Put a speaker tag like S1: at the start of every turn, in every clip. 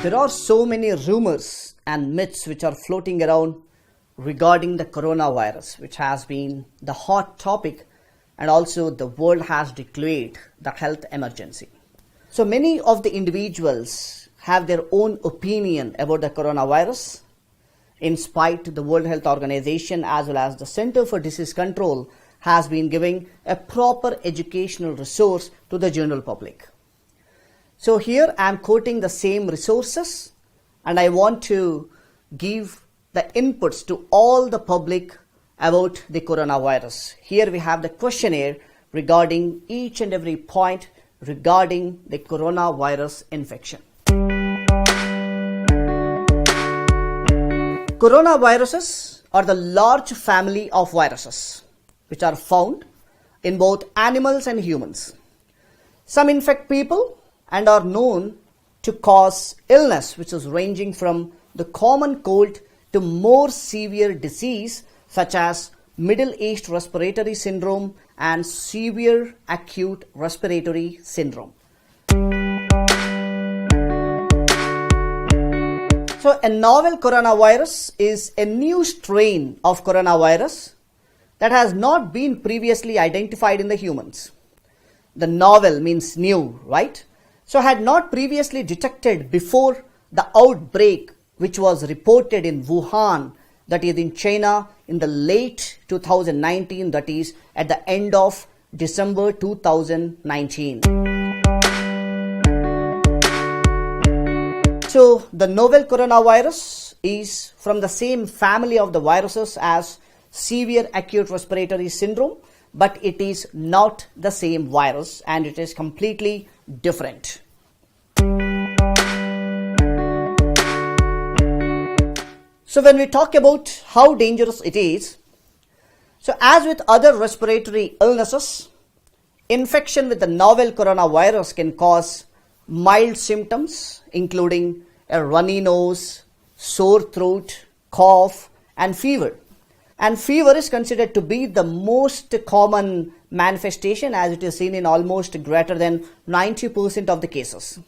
S1: There are so many rumors and myths which are floating around regarding the coronavirus, which has been the hot topic, and also the world has declared the health emergency. So many of the individuals have their own opinion about the coronavirus. In spite, the World Health Organization as well as the Center for Disease Control has been giving a proper educational resource to the general public. So here I am quoting the same resources, and I want to give the inputs to all the public about the coronavirus. Here we have the questionnaire regarding each and every point regarding the coronavirus infection. Coronaviruses are the large family of viruses which are found in both animals and humans. Some infect people and are known to cause illness, which is ranging from the common cold to more severe disease such as middle-aged respiratory syndrome and severe acute respiratory syndrome. So a novel coronavirus is a new strain of coronavirus that has not been previously identified in the humans. The novel means new, right? So had not previously detected before the outbreak which was reported in Wuhan, that is in China, in the late 2019, that is at the end of December 2019. So the novel coronavirus is from the same family of the viruses as severe acute respiratory syndrome, but it is not the same virus and it is completely different. So when we talk about how dangerous it is, so as with other respiratory illnesses, infection with the novel coronavirus can cause mild symptoms including a runny nose, sore throat, cough and fever. And fever is considered to be the most common manifestation as it is seen in almost greater than 90% of the cases.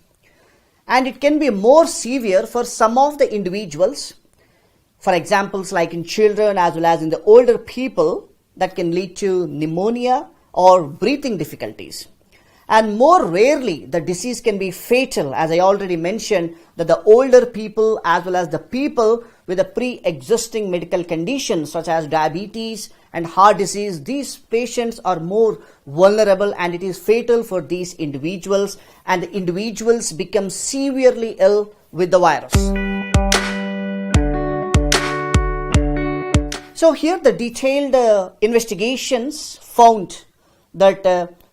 S1: And it can be more severe for some of the individuals. For examples like in children as well as in the older people, that can lead to pneumonia or breathing difficulties. And more rarely, the disease can be fatal, as I already mentioned, that the older people as well as the people with a pre-existing medical conditions such as diabetes and heart disease, these patients are more vulnerable and it is fatal for these individuals, and the individuals become severely ill with the virus. So here the detailed investigations found that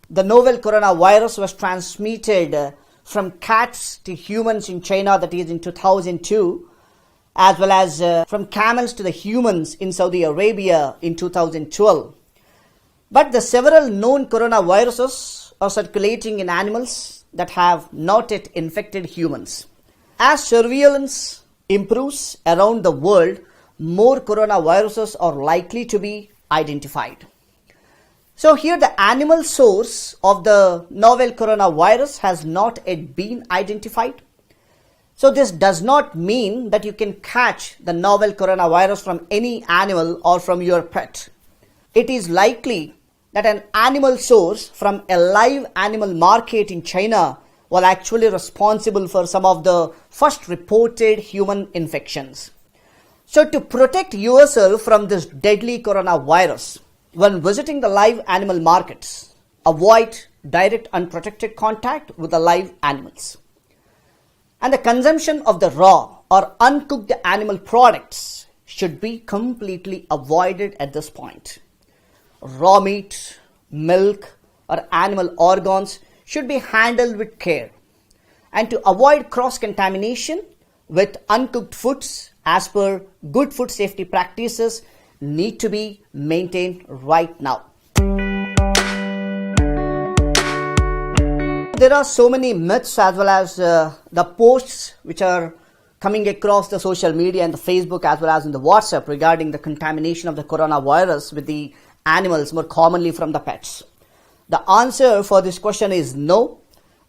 S1: the novel coronavirus was transmitted from cats to humans in China, that is in 2002, as well as from camels to the humans in Saudi Arabia in 2012. But the several known coronaviruses are circulating in animals that have not yet infected humans. As surveillance improves around the world, more coronaviruses are likely to be identified. So here the animal source of the novel coronavirus has not yet been identified. So this does not mean that you can catch the novel coronavirus from any animal or from your pet. It is likely that an animal source from a live animal market in China was actually responsible for some of the first reported human infections. So to protect yourself from this deadly coronavirus, when visiting the live animal markets, avoid direct unprotected contact with the live animals. And the consumption of the raw or uncooked animal products should be completely avoided at this point. Raw meat, milk or animal organs should be handled with care. And to avoid cross-contamination with uncooked foods as per good food safety practices need to be maintained right now. There are so many myths as well as the posts which are coming across the social media and the Facebook as well as in the WhatsApp regarding the contamination of the coronavirus with the animals, more commonly from the pets. The answer for this question is no.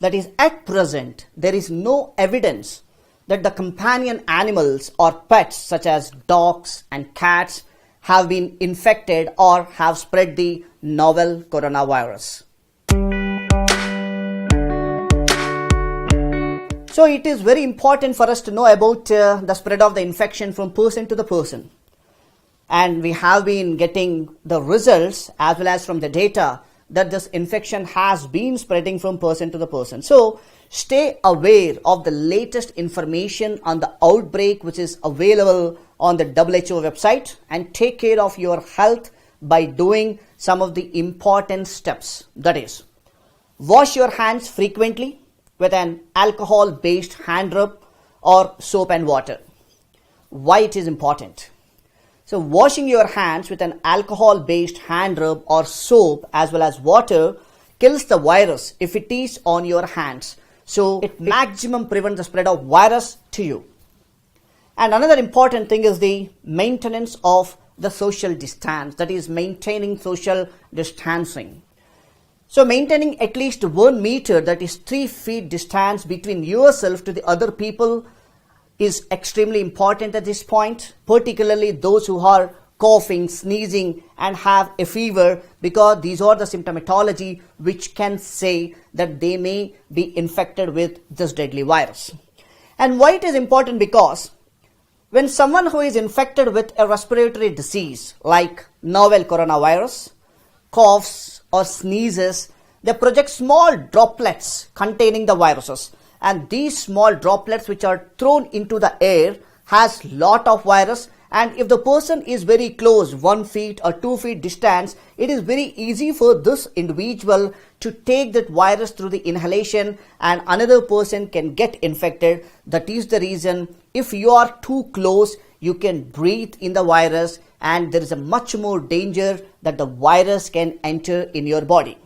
S1: That is, at present, there is no evidence that the companion animals or pets such as dogs and cats have been infected or have spread the novel coronavirus. So it is very important for us to know about the spread of the infection from person to the person. And we have been getting the results as well as from the data that this infection has been spreading from person to the person. So stay aware of the latest information on the outbreak which is available on the WHO website, and take care of your health by doing some of the important steps. That is, wash your hands frequently with an alcohol based hand rub or soap and water. Why it is important? So washing your hands with an alcohol based hand rub or soap as well as water kills the virus if it is on your hands. So it maximum prevents the spread of virus to you. And another important thing is the maintenance of the social distance, that is maintaining social distancing. So maintaining at least 1 meter, that is 3 feet distance between yourself to the other people is extremely important at this point, particularly those who are coughing, sneezing and have a fever, because these are the symptomatology which can say that they may be infected with this deadly virus. And why it is important? Because when someone who is infected with a respiratory disease like novel coronavirus coughs or sneezes, they project small droplets containing the viruses, and these small droplets which are thrown into the air has lot of virus. And if the person is very close, 1 feet or 2 feet distance, it is very easy for this individual to take that virus through the inhalation and another person can get infected. That is the reason if you are too close, you can breathe in the virus and there is a much more danger that the virus can enter in your body.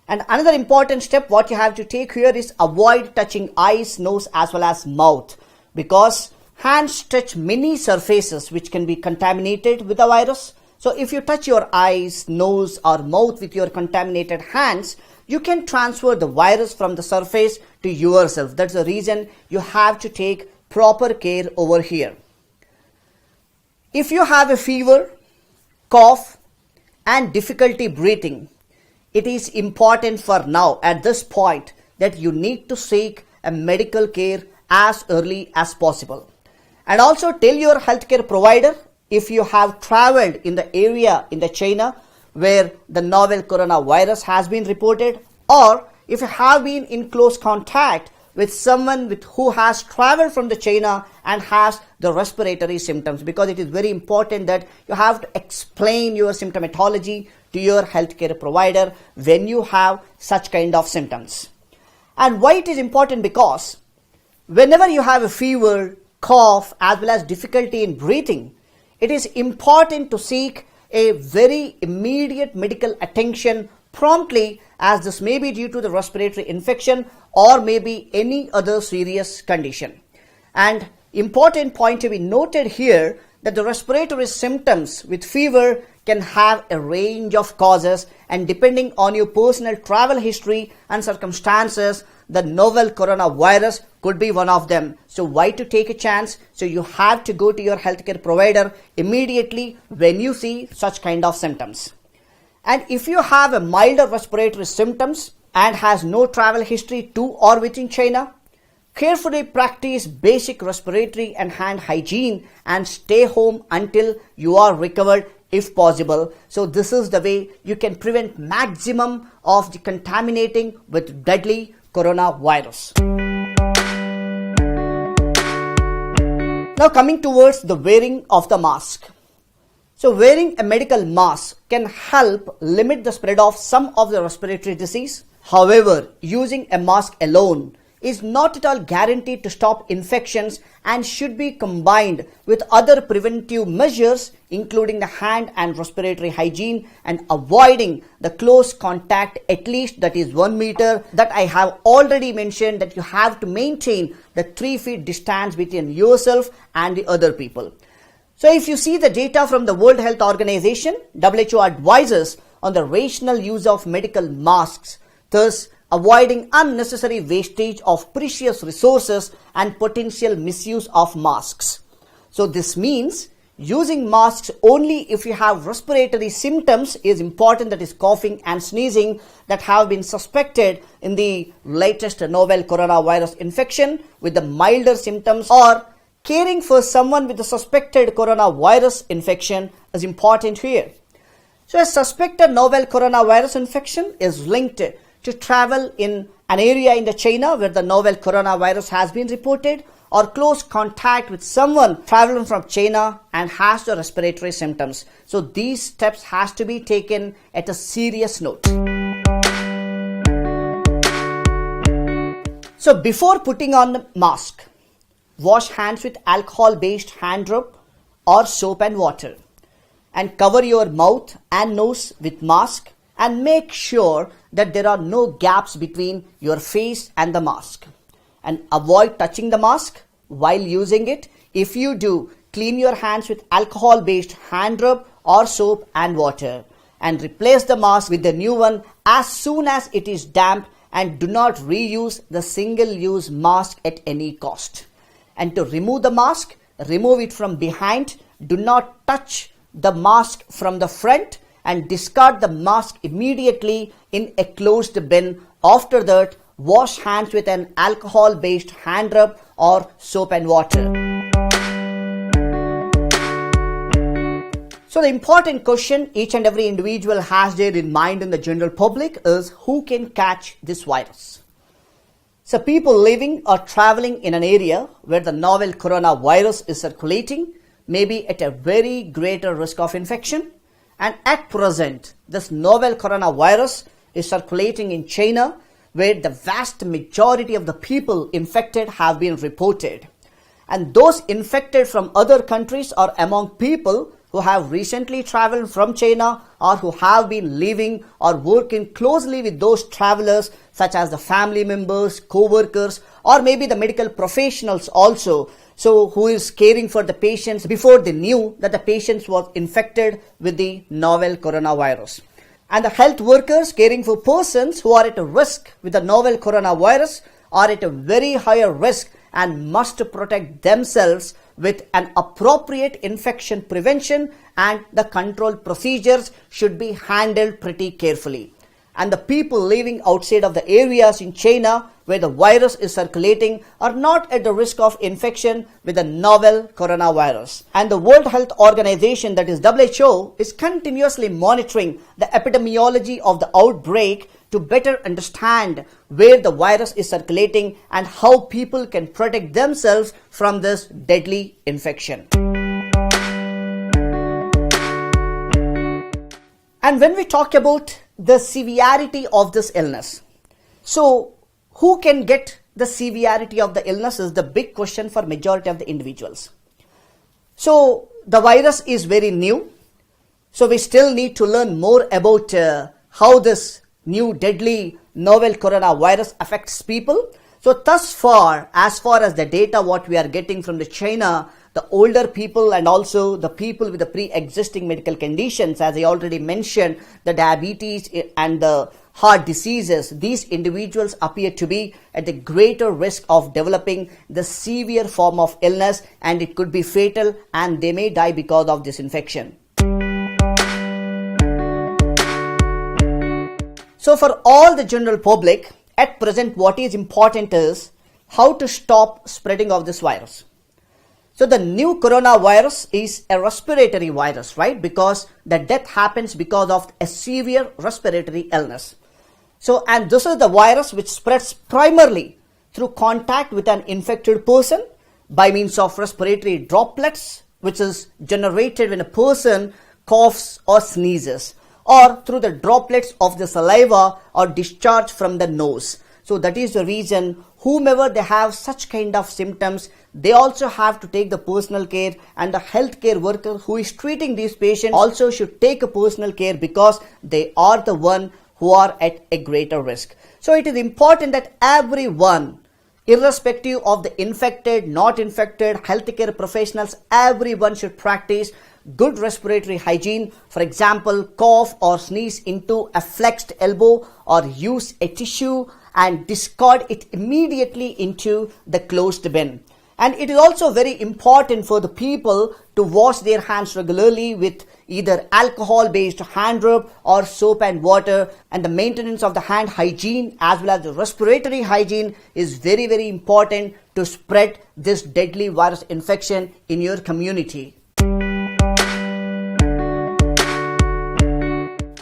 S1: And another important step what you have to take here is avoid touching eyes, nose as well as mouth, because hands touch many surfaces which can be contaminated with the virus. So if you touch your eyes, nose or mouth with your contaminated hands, you can transfer the virus from the surface to yourself. That's the reason you have to take proper care over here. If you have a fever, cough and difficulty breathing, it is important for now at this point that you need to seek a medical care as early as possible. And also tell your healthcare provider if you have traveled in the area in the China where the novel coronavirus has been reported, or if you have been in close contact with someone who has traveled from the China and has the respiratory symptoms, because it is very important that you have to explain your symptomatology to your healthcare provider when you have such kind of symptoms. And why it is important? Because whenever you have a fever, cough as well as difficulty in breathing, it is important to seek a very immediate medical attention promptly, as this may be due to the respiratory infection or maybe any other serious condition. And important point to be noted here that the respiratory symptoms with fever can have a range of causes, and depending on your personal travel history and circumstances, the novel coronavirus could be one of them. So why to take a chance? So you have to go to your healthcare provider immediately when you see such kind of symptoms. And if you have a milder respiratory symptoms and has no travel history to or within China, carefully practice basic respiratory and hand hygiene and stay home until you are recovered if possible. So this is the way you can prevent maximum of the contaminating with deadly coronavirus. Now coming towards the wearing of the mask. So wearing a medical mask can help limit the spread of some of the respiratory disease. However, using a mask alone is not at all guaranteed to stop infections and should be combined with other preventive measures, including the hand and respiratory hygiene and avoiding the close contact, at least that is 1 meter, that I have already mentioned, that you have to maintain the 3 feet distance between yourself and the other people. So if you see the data from the World Health Organization, WHO advises on the rational use of medical masks. Thus, avoiding unnecessary wastage of precious resources and potential misuse of masks. So this means using masks only if you have respiratory symptoms is important, that is coughing and sneezing, that have been suspected in the latest novel coronavirus infection with the milder symptoms, or caring for someone with the suspected coronavirus infection is important here. So a suspected novel coronavirus infection is linked to travel in an area in the China where the novel coronavirus has been reported, or close contact with someone traveling from China and has the respiratory symptoms. So these steps has to be taken at a serious note. So before putting on the mask, wash hands with alcohol-based hand rub or soap and water, and cover your mouth and nose with mask, and make sure that there are no gaps between your face and the mask. And avoid touching the mask while using it. If you do, clean your hands with alcohol-based hand rub or soap and water, and replace the mask with the new one as soon as it is damp, and do not reuse the single-use mask at any cost. And to remove the mask, remove it from behind. Do not touch the mask from the front, and discard the mask immediately in a closed bin. After that, wash hands with an alcohol-based hand rub or soap and water. So the important question each and every individual has there in mind in the general public is, who can catch this virus? So people living or traveling in an area where the novel coronavirus is circulating may be at a very greater risk of infection. And at present, this novel coronavirus is circulating in China, where the vast majority of the people infected have been reported. And those infected from other countries are among people who have recently traveled from China, or who have been living or working closely with those travelers, such as the family members, co-workers, or maybe the medical professionals also. So who is caring for the patients before they knew that the patients was infected with the novel coronavirus. And the health workers caring for persons who are at a risk with the novel coronavirus are at a very higher risk and must protect themselves with an appropriate infection prevention, and the control procedures should be handled pretty carefully. And the people living outside of the areas in China where the virus is circulating are not at the risk of infection with the novel coronavirus. And the World Health Organization, that is WHO, is continuously monitoring the epidemiology of the outbreak to better understand where the virus is circulating and how people can protect themselves from this deadly infection. And when we talk about the severity of this illness, so who can get the severity of the illness is the big question for majority of the individuals. So the virus is very new, so we still need to learn more about how this new deadly novel coronavirus affects people. So thus far as the data what we are getting from the China, the older people and also the people with the pre-existing medical conditions, as I already mentioned, the diabetes and the heart diseases, these individuals appear to be at the greater risk of developing the severe form of illness, and it could be fatal and they may die because of this infection. So for all the general public, at present what is important is how to stop spreading of this virus. So the new coronavirus is a respiratory virus, right? Because the death happens because of a severe respiratory illness. So, and this is the virus which spreads primarily through contact with an infected person by means of respiratory droplets, which is generated when a person coughs or sneezes, or through the droplets of the saliva or discharge from the nose. So that is the reason whomever they have such kind of symptoms, they also have to take the personal care, and the healthcare worker who is treating these patients also should take a personal care because they are the one who are at a greater risk. So it is important that everyone, irrespective of the infected, not infected, healthcare professionals, everyone should practice good respiratory hygiene. For example, cough or sneeze into a flexed elbow or use a tissue and discard it immediately into the closed bin. And it is also very important for the people to wash their hands regularly with either alcohol-based hand rub or soap and water. And the maintenance of the hand hygiene as well as the respiratory hygiene is very, very important to spread this deadly virus infection in your community.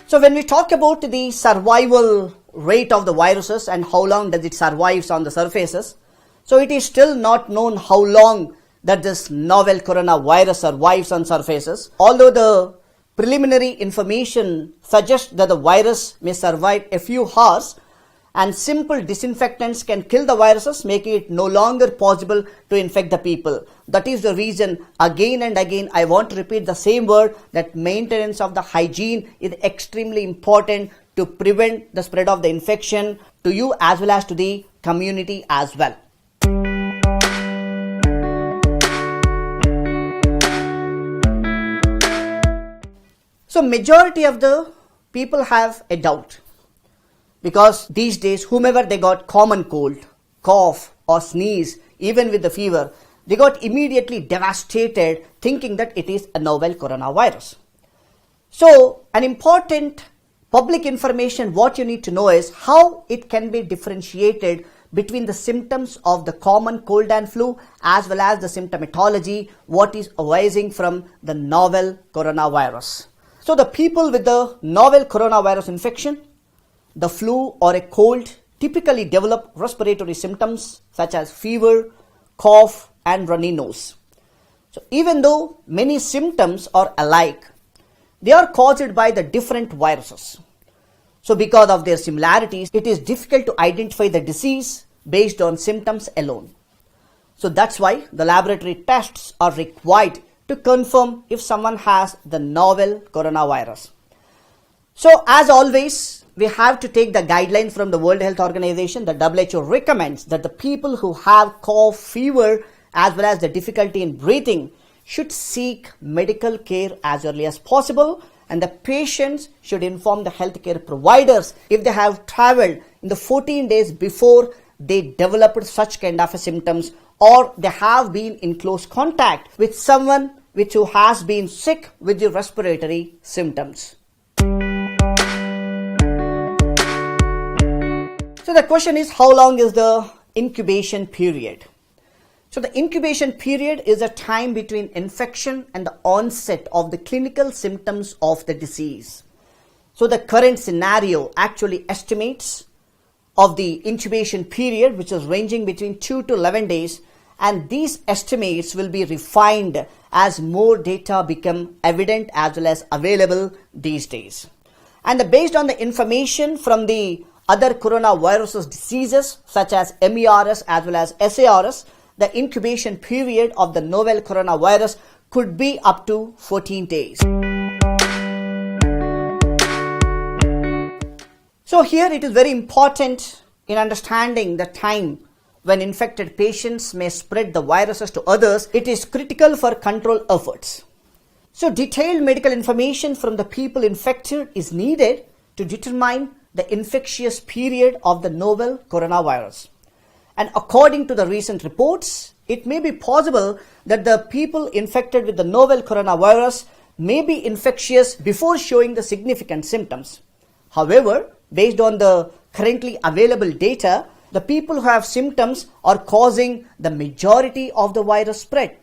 S1: So when we talk about the survival rate of the viruses and how long does it survive on the surfaces, so it is still not known how long that this novel coronavirus survives on surfaces. Although the preliminary information suggests that the virus may survive a few hours and simple disinfectants can kill the viruses, making it no longer possible to infect the people. That is the reason again and again I want to repeat the same word, that maintenance of the hygiene is extremely important to prevent the spread of the infection to you as well as to the community as well. So majority of the people have a doubt, because these days whomever they got common cold, cough or sneeze, even with the fever, they got immediately devastated thinking that it is a novel coronavirus. So an important public information what you need to know is how it can be differentiated between the symptoms of the common cold and flu as well as the symptomatology what is arising from the novel coronavirus. So the people with the novel coronavirus infection, the flu or a cold typically develop respiratory symptoms such as fever, cough and runny nose. So even though many symptoms are alike, they are caused by the different viruses. So because of their similarities, it is difficult to identify the disease based on symptoms alone. So that's why the laboratory tests are required to confirm if someone has the novel coronavirus. So as always, we have to take the guidelines from the World Health Organization. The WHO recommends that the people who have cough, fever as well as the difficulty in breathing should seek medical care as early as possible, and the patients should inform the healthcare providers if they have traveled in the 14 days before they developed such kind of symptoms, or they have been in close contact with someone who has been sick with the respiratory symptoms. So the question is, how long is the incubation period? So the incubation period is a time between infection and the onset of the clinical symptoms of the disease. So the current scenario actually estimates of the incubation period, which is ranging between 2 to 11 days, and these estimates will be refined as more data become evident as well as available these days. And based on the information from the other coronavirus diseases such as MERS as well as SARS, the incubation period of the novel coronavirus could be up to 14 days. So here it is very important in understanding the time when infected patients may spread the viruses to others. It is critical for control efforts. So detailed medical information from the people infected is needed to determine the infectious period of the novel coronavirus. And according to the recent reports, it may be possible that the people infected with the novel coronavirus may be infectious before showing the significant symptoms. However, based on the currently available data, the people who have symptoms are causing the majority of the virus spread.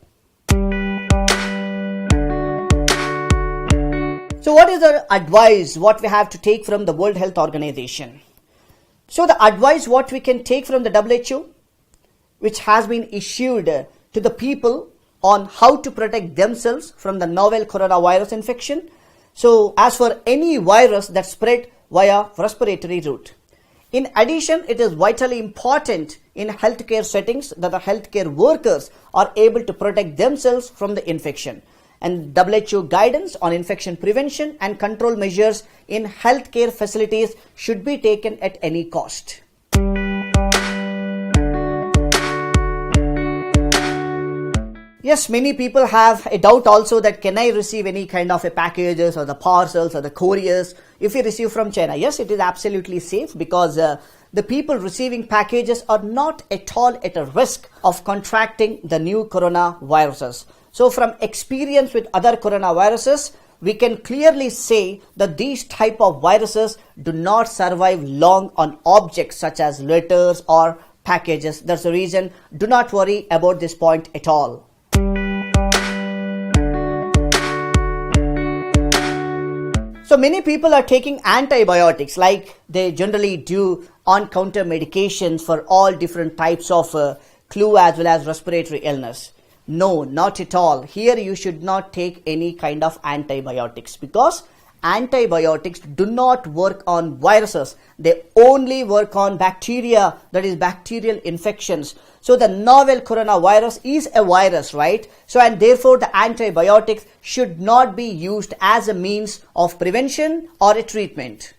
S1: So what is the advice what we have to take from the World Health Organization? So the advice what we can take from the WHO, which has been issued to the people on how to protect themselves from the novel coronavirus infection. So as for any virus that spread via respiratory route. In addition, it is vitally important in healthcare settings that the healthcare workers are able to protect themselves from the infection. And WHO guidance on infection prevention and control measures in healthcare facilities should be taken at any cost. Yes, many people have a doubt also that can I receive any kind of a packages or the parcels or the couriers if you receive from China? Yes, it is absolutely safe because the people receiving packages are not at all at a risk of contracting the new coronaviruses. So from experience with other coronaviruses, we can clearly say that these type of viruses do not survive long on objects such as letters or packages. That's the reason do not worry about this point at all. So many people are taking antibiotics like they generally do on counter medications for all different types of flu as well as respiratory illness. No, not at all. Here you should not take any kind of antibiotics because antibiotics do not work on viruses. They only work on bacteria, that is bacterial infections. So the novel coronavirus is a virus, right? So and therefore the antibiotics should not be used as a means of prevention or a treatment.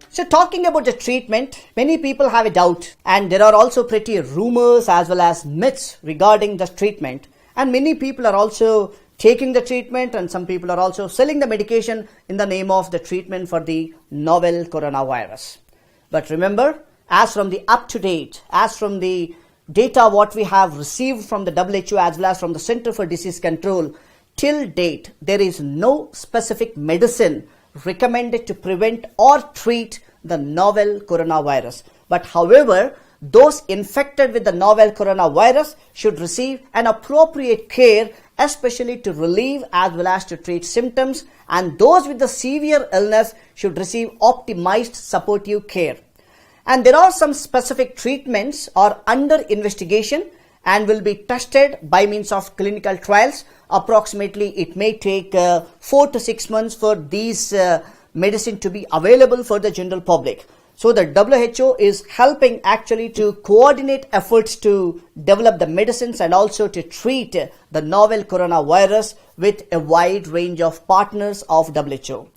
S1: So talking about the treatment, many people have a doubt and there are also pretty rumors as well as myths regarding the treatment, and many people are also taking the treatment and some people are also selling the medication in the name of the treatment for the novel coronavirus. But remember, as from the up to date, as from the data what we have received from the WHO as well as from the Center for Disease Control, till date there is no specific medicine recommended to prevent or treat the novel coronavirus. But however, those infected with the novel coronavirus should receive an appropriate care, especially to relieve as well as to treat symptoms, and those with the severe illness should receive optimized supportive care. And there are some specific treatments are under investigation and will be tested by means of clinical trials. Approximately it may take 4 to 6 months for these medicine to be available for the general public. So the WHO is helping actually to coordinate efforts to develop the medicines and also to treat the novel coronavirus with a wide range of partners of WHO.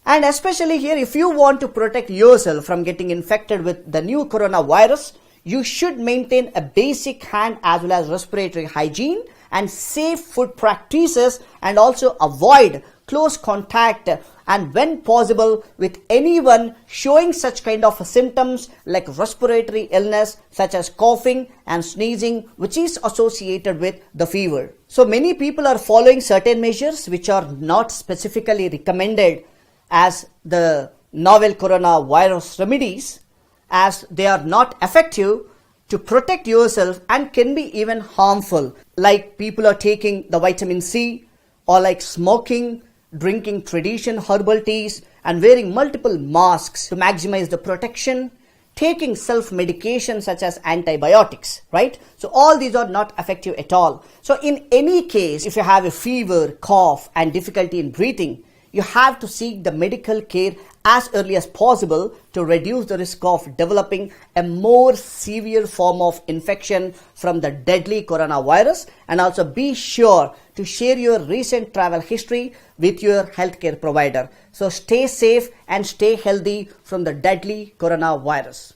S1: And especially here, if you want to protect yourself from getting infected with the new coronavirus, you should maintain a basic hand as well as respiratory hygiene and safe food practices, and also avoid close contact and when possible with anyone showing such kind of symptoms like respiratory illness such as coughing and sneezing, which is associated with the fever. So many people are following certain measures which are not specifically recommended as the novel coronavirus remedies, as they are not effective to protect yourself and can be even harmful, like people are taking the vitamin C, or like smoking, drinking traditional herbal teas, and wearing multiple masks to maximize the protection, taking self-medication such as antibiotics, right? So all these are not effective at all. So in any case, if you have a fever, cough, and difficulty in breathing, you have to seek the medical care as early as possible to reduce the risk of developing a more severe form of infection from the deadly coronavirus, and also be sure to share your recent travel history with your healthcare provider. So stay safe and stay healthy from the deadly coronavirus.